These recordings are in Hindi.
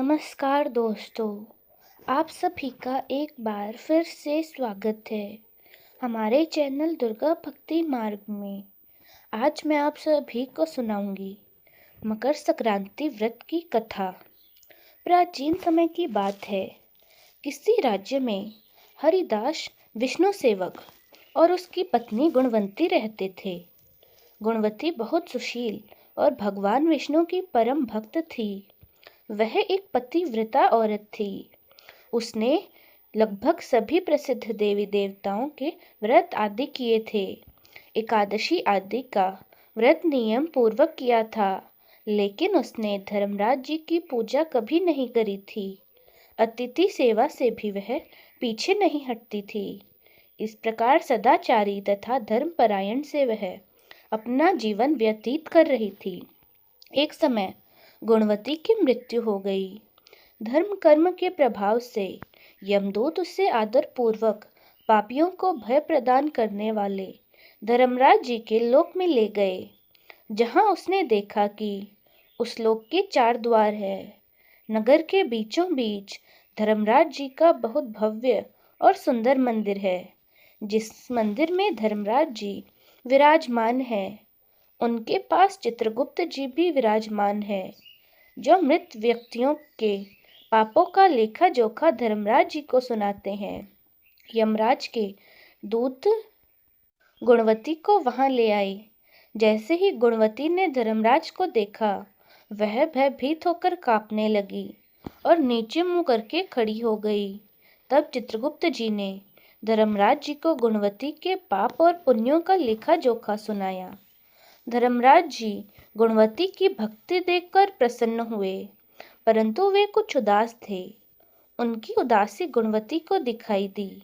नमस्कार दोस्तों, आप सभी का एक बार फिर से स्वागत है हमारे चैनल दुर्गा भक्ति मार्ग में। आज मैं आप सभी को सुनाऊंगी मकर संक्रांति व्रत की कथा। प्राचीन समय की बात है। किसी राज्य में हरिदास विष्णु सेवक और उसकी पत्नी गुणवंती रहते थे। गुणवंती बहुत सुशील और भगवान विष्णु की परम भक्त थी। वह एक पतिव्रता औरत थी। उसने लगभग सभी प्रसिद्ध देवी देवताओं के व्रत आदि किए थे। एकादशी आदि का व्रत नियम पूर्वक किया था, लेकिन उसने धर्मराज जी की पूजा कभी नहीं करी थी। अतिथि सेवा से भी वह पीछे नहीं हटती थी। इस प्रकार सदाचारी तथा धर्मपरायण से वह अपना जीवन व्यतीत कर रही थी। एक समय गुणवती की मृत्यु हो गई। धर्म कर्म के प्रभाव से यमदूत उसे आदर पूर्वक पापियों को भय प्रदान करने वाले धर्मराज जी के लोक में ले गए, जहां उसने देखा कि उस लोक के 4 द्वार है। नगर के बीचों बीच धर्मराज जी का बहुत भव्य और सुंदर मंदिर है। जिस मंदिर में धर्मराज जी विराजमान है, उनके पास चित्रगुप्त जी भी विराजमान है, जो मृत व्यक्तियों के पापों का लेखा जोखा धर्मराज जी को सुनाते हैं। यमराज के दूत गुणवती को वहां ले आए। जैसे ही गुणवती ने धर्मराज को देखा, वह भयभीत होकर कांपने लगी और नीचे मुंह करके खड़ी हो गई। तब चित्रगुप्त जी ने धर्मराज जी को गुणवती के पाप और पुण्यों का लेखा जोखा सुनाया। धर्मराज जी गुणवती की भक्ति देखकर प्रसन्न हुए, परंतु वे कुछ उदास थे। उनकी उदासी गुणवती को दिखाई दी।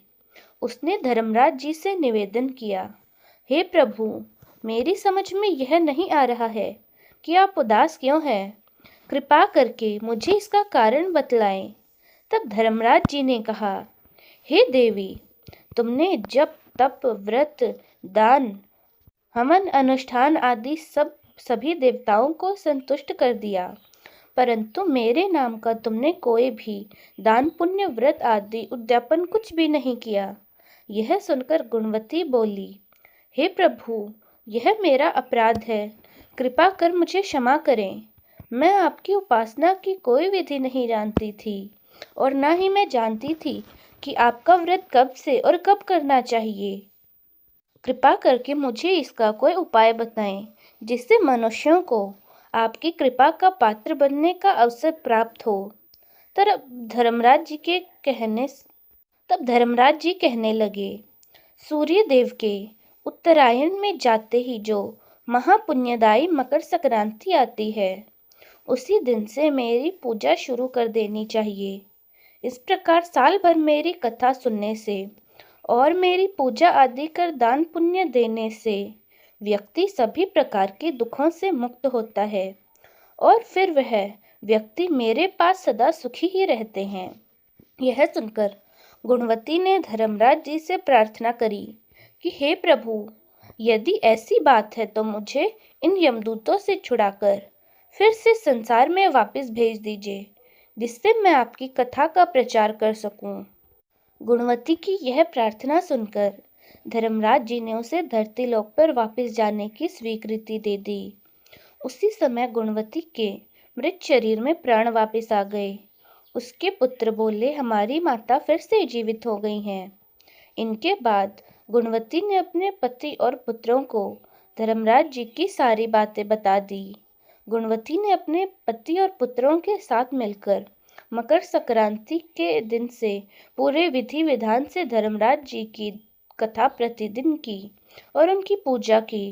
उसने धर्मराज जी से निवेदन किया, हे प्रभु, मेरी समझ में यह नहीं आ रहा है कि आप उदास क्यों हैं। कृपा करके मुझे इसका कारण बतलाएं। तब धर्मराज जी ने कहा, हे देवी, तुमने जप तप व्रत दान हवन अनुष्ठान आदि सभी देवताओं को संतुष्ट कर दिया, परंतु मेरे नाम का तुमने कोई भी दान पुण्य व्रत आदि उद्यापन कुछ भी नहीं किया। यह सुनकर गुणवती बोली, हे प्रभु, यह मेरा अपराध है। कृपा कर मुझे क्षमा करें। मैं आपकी उपासना की कोई विधि नहीं जानती थी, और न ही मैं जानती थी कि आपका व्रत कब से और कब करना चाहिए। कृपा करके मुझे इसका कोई उपाय बताएं, जिससे मनुष्यों को आपकी कृपा का पात्र बनने का अवसर प्राप्त हो। तब धर्मराज जी कहने लगे, सूर्य देव के उत्तरायण में जाते ही जो महापुण्यदायी मकर संक्रांति आती है, उसी दिन से मेरी पूजा शुरू कर देनी चाहिए। इस प्रकार साल भर मेरी कथा सुनने से और मेरी पूजा आदि कर दान पुण्य देने से व्यक्ति सभी प्रकार के दुखों से मुक्त होता है, और फिर वह व्यक्ति मेरे पास सदा सुखी ही रहते हैं। यह सुनकर गुणवती ने धर्मराज जी से प्रार्थना करी कि हे प्रभु, यदि ऐसी बात है तो मुझे इन यमदूतों से छुड़ाकर फिर से संसार में वापस भेज दीजिए, जिससे मैं आपकी कथा का प्रचार कर सकूं। गुणवती की यह प्रार्थना सुनकर धर्मराज जी ने उसे धरती लोक पर वापस जाने की स्वीकृति दे दी। उसी समय गुणवती के मृत शरीर में प्राण वापस आ गए। उसके पुत्र बोले, हमारी माता फिर से जीवित हो गई हैं। इनके बाद गुणवती ने अपने पति और पुत्रों को धर्मराज जी की सारी बातें बता दी। गुणवती ने अपने पति और पुत्रों के साथ मिलकर मकर संक्रांति के दिन से पूरे विधि विधान से धर्मराज जी की कथा प्रतिदिन की और उनकी पूजा की,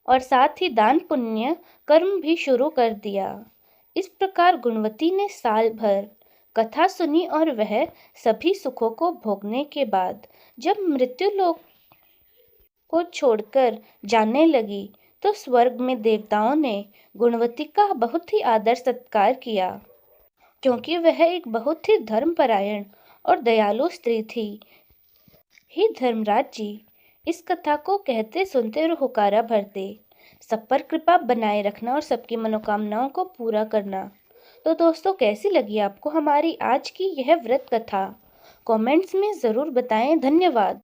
और साथ ही दान पुण्य कर्म भी शुरू कर दिया। इस प्रकार गुणवती ने साल भर कथा सुनी, और वह सभी सुखों को भोगने के बाद जब मृत्यु लोक को छोड़कर जाने लगी, तो स्वर्ग में देवताओं ने गुणवती का बहुत ही आदर सत्कार किया, क्योंकि वह एक बहुत ही धर्मपरायण और दयालु स्त्री थी। हे धर्मराज जी, इस कथा को कहते सुनते और हुकारा भरते, सब पर कृपा बनाए रखना और सबकी मनोकामनाओं को पूरा करना। तो दोस्तों, कैसी लगी आपको हमारी आज की यह व्रत कथा? कमेंट्स में ज़रूर बताएं। धन्यवाद।